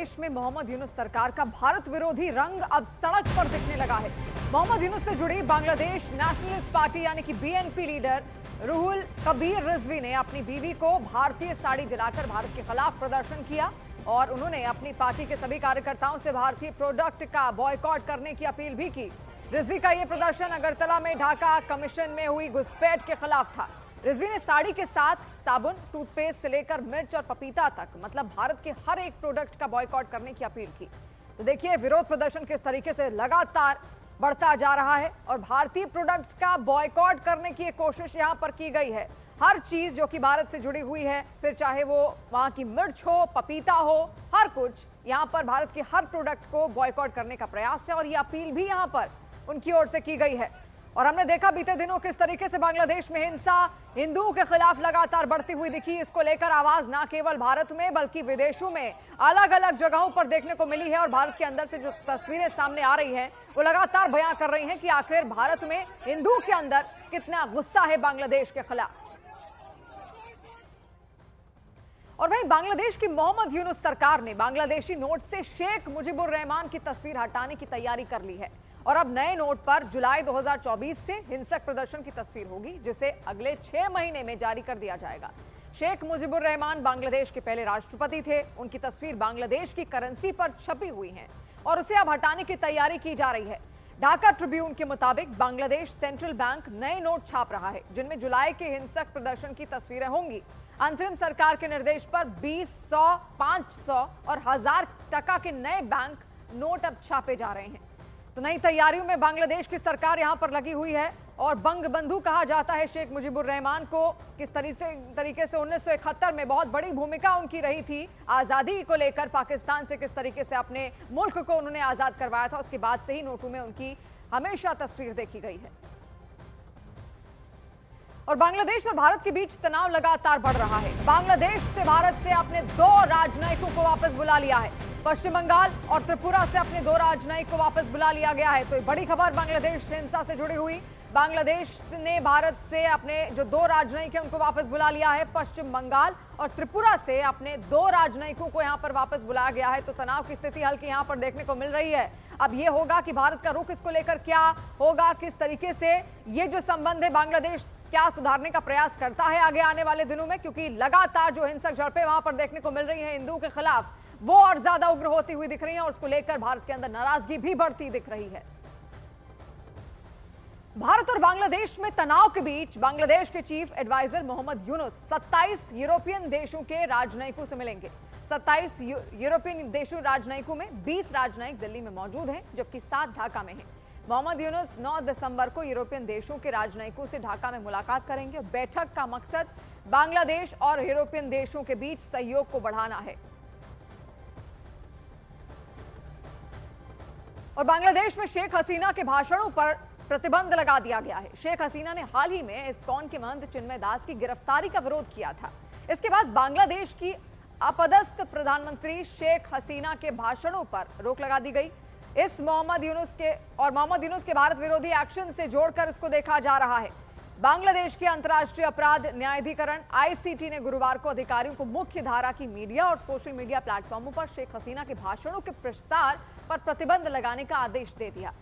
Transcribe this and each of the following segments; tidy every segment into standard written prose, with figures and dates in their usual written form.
बांग्लादेश में मोहम्मद यूनुस सरकार का भारत विरोधी रंग अब सड़क पर दिखने लगा है। मोहम्मद यूनुस से जुड़ी बांग्लादेश नेशनलिस्ट पार्टी यानी कि बीएनपी लीडर रुहुल कबीर रिजवी ने अपनी बीवी को भारतीय साड़ी जलाकर भारत के खिलाफ प्रदर्शन किया और उन्होंने अपनी पार्टी के सभी कार्यकर्ताओं से भारतीय प्रोडक्ट का बॉयकॉट करने की अपील भी की। रिजवी का यह प्रदर्शन अगरतला में ढाका कमीशन में हुई घुसपैठ के खिलाफ था। रिजवी ने साड़ी के साथ साबुन, टूथपेस्ट से लेकर मिर्च और पपीता तक मतलब भारत के हर एक प्रोडक्ट का बॉयकॉट करने की अपील की। तो देखिए विरोध प्रदर्शन किस तरीके से लगातार बढ़ता जा रहा है और भारतीय प्रोडक्ट्स का बॉयकॉट करने की एक कोशिश यहां पर की गई है। हर चीज जो कि भारत से जुड़ी हुई है, फिर चाहे वो वहां की मिर्च हो, पपीता हो, हर कुछ यहां पर भारत के हर प्रोडक्ट को बॉयकॉट करने का प्रयास है और ये अपील भी यहां पर उनकी ओर से की गई है। और हमने देखा बीते दिनों किस तरीके से बांग्लादेश में हिंसा हिंदुओं के खिलाफ लगातार बढ़ती हुई दिखी। इसको लेकर आवाज ना केवल भारत में बल्कि विदेशों में अलग अलग जगहों पर देखने को मिली है और भारत के अंदर से जो तस्वीरें सामने आ रही हैं वो लगातार बयां कर रही हैं कि आखिर भारत में हिंदुओं के अंदर कितना गुस्सा है बांग्लादेश के खिलाफ। और वहीं बांग्लादेश की मोहम्मद यूनुस सरकार ने बांग्लादेशी नोट से शेख मुजीबुर रहमान की तस्वीर हटाने की तैयारी कर ली है और अब नए नोट पर जुलाई 2024 से हिंसक प्रदर्शन की तस्वीर होगी जिसे अगले 6 महीने में जारी कर दिया जाएगा। शेख मुजीबुर रहमान बांग्लादेश के पहले राष्ट्रपति थे। उनकी तस्वीर बांग्लादेश की करेंसी पर छपी हुई है और उसे अब हटाने की तैयारी की जा रही है। ढाका ट्रिब्यून के मुताबिक बांग्लादेश सेंट्रल बैंक नए नोट छाप रहा है जिनमें जुलाई के हिंसक प्रदर्शन की तस्वीरें होंगी। अंतरिम सरकार के निर्देश पर 20, 100, 500 और 1000 टका के नए बैंक नोट अब छापे जा रहे हैं। तो नई तैयारियों में बांग्लादेश की सरकार यहां पर लगी हुई है और बंगबंधु कहा जाता है शेख मुजीबुर रहमान को। किस तरीके से 1971 में बहुत बड़ी भूमिका उनकी रही थी आजादी को लेकर, पाकिस्तान से किस तरीके से अपने मुल्क को उन्होंने आजाद करवाया था, उसके बाद से ही नोटों में उनकी हमेशा तस्वीर देखी गई है। और बांग्लादेश और भारत के बीच तनाव लगातार बढ़ रहा है। बांग्लादेश से भारत से अपने 2 राजनयिकों को वापस बुला लिया है। पश्चिम बंगाल और त्रिपुरा से अपने 2 राजनयिक को वापस बुला लिया गया है। तो बड़ी खबर बांग्लादेश हिंसा से जुड़ी हुई। बांग्लादेश ने भारत से अपने जो 2 राजनयिक हैं उनको वापस बुला लिया है। पश्चिम बंगाल और त्रिपुरा से अपने 2 राजनयिकों को यहां पर वापस बुलाया गया है। तो तनाव की स्थिति हल्की यहां पर देखने को मिल रही है। अब ये होगा कि भारत का रुख इसको लेकर क्या होगा, किस तरीके से ये जो संबंध है बांग्लादेश क्या सुधारने का प्रयास करता है आगे आने वाले दिनों में, क्योंकि लगातार जो हिंसक झड़पें वहां पर देखने को मिल रही है हिंदुओं के खिलाफ वो और ज्यादा उग्र होती हुई दिख रही है और उसको लेकर भारत के अंदर नाराजगी भी बढ़ती दिख रही है। भारत और बांग्लादेश में तनाव के बीच बांग्लादेश के chief adviser Mohammad Yunus 27 European देशों के राजनयिकों से मिलेंगे। 27 यूरोपियन देशों राजनयिकों में 20 राजनयिक दिल्ली में मौजूद हैं जबकि 7 ढाका में हैं। मोहम्मद यूनुस 9 दिसंबर को यूरोपियन देशों के राजनयिकों से ढाका में मुलाकात करेंगे। बैठक का मकसद बांग्लादेश और यूरोपियन देशों के बीच सहयोग को बढ़ाना है। और बांग्लादेश में शेख हसीना के भाषणों पर प्रतिबंध लगा दिया गया है। शेख हसीना ने हाल ही में इस्कॉन के महंत चिन्मय दास की गिरफ्तारी का विरोध किया था। इसके बाद बांग्लादेश की अपदस्थ प्रधानमंत्री शेख हसीना के भाषणों पर रोक लगा दी गई। इस मोहम्मद यूनुस के भारत विरोधी एक्शन से जोड़कर इसको देखा जा रहा है। बांग्लादेश के अंतर्राष्ट्रीय अपराध न्यायाधिकरण आईसीटी ने गुरुवार को अधिकारियों को मुख्य धारा की मीडिया और सोशल मीडिया प्लेटफॉर्मों पर शेख हसीना के भाषणों के प्रसार पर प्रतिबंध लगाने का आदेश दे दिया।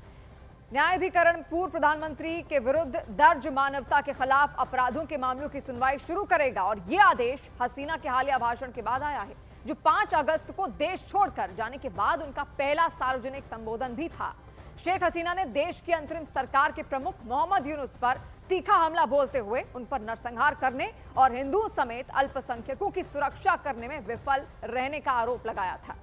न्यायाधिकरण पूर्व प्रधानमंत्री के विरुद्ध दर्ज मानवता के खिलाफ अपराधों के मामलों की सुनवाई शुरू करेगा और यह आदेश हसीना के हालिया भाषण के बाद आया है जो 5 अगस्त को देश छोड़कर जाने के बाद उनका पहला सार्वजनिक संबोधन भी था। शेख हसीना ने देश की अंतरिम सरकार के प्रमुख मोहम्मद यूनुस पर तीखा हमला बोलते हुए उन पर नरसंहार करने और हिंदुओं समेत अल्पसंख्यकों की सुरक्षा करने में विफल रहने का आरोप लगाया था।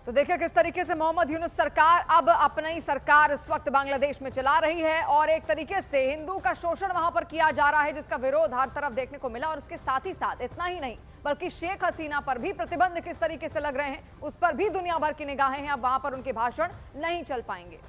तो देखिए किस तरीके से मोहम्मद यूनुस सरकार अब अपनी सरकार इस वक्त बांग्लादेश में चला रही है और एक तरीके से हिंदुओं का शोषण वहां पर किया जा रहा है जिसका विरोध हर तरफ देखने को मिला। और इसके साथ ही साथ इतना ही नहीं बल्कि शेख हसीना पर भी प्रतिबंध किस तरीके से लग रहे हैं उस पर भी दुनिया भर की निगाहें हैं। अब वहां पर उनके भाषण नहीं चल पाएंगे।